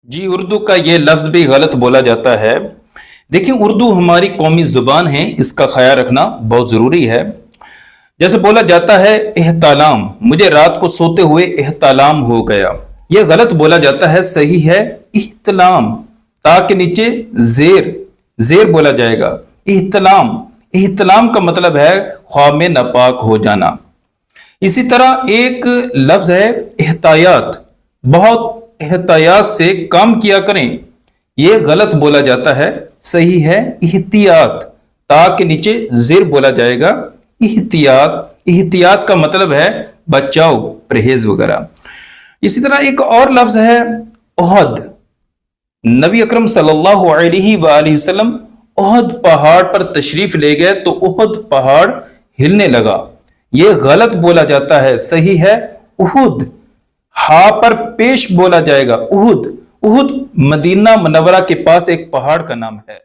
जी, उर्दू का ये लफ्ज भी गलत बोला जाता है। देखिए, उर्दू हमारी कौमी जुबान है, इसका ख्याल रखना बहुत जरूरी है। जैसे बोला जाता है एहतालाम, मुझे रात को सोते हुए एहतालाम हो गया। यह गलत बोला जाता है, सही है इहतलाम। ता के नीचे जेर जेर बोला जाएगा। इहतलाम इहतलाम का मतलब है ख्वाब में नापाक हो जाना। इसी तरह एक लफ्ज है एहतायात, बहुत एहतियात से काम किया करें। यह गलत बोला जाता है, सही है इहतियात। ता के नीचे जेर बोला जाएगा। इहतियात इहतियात का मतलब है बचाव, परहेज वगैरह। इसी तरह एक और लफ्ज है ओहद। नबी अकरम सल्लल्लाहु अलैहि वसल्लम ओहद पहाड़ पर तशरीफ ले गए तो ओहद पहाड़ हिलने लगा। यह गलत बोला जाता है, सही है उहुद। हा पर पेश बोला जाएगा उहुद। उहुद मदीना मुनव्वरा के पास एक पहाड़ का नाम है।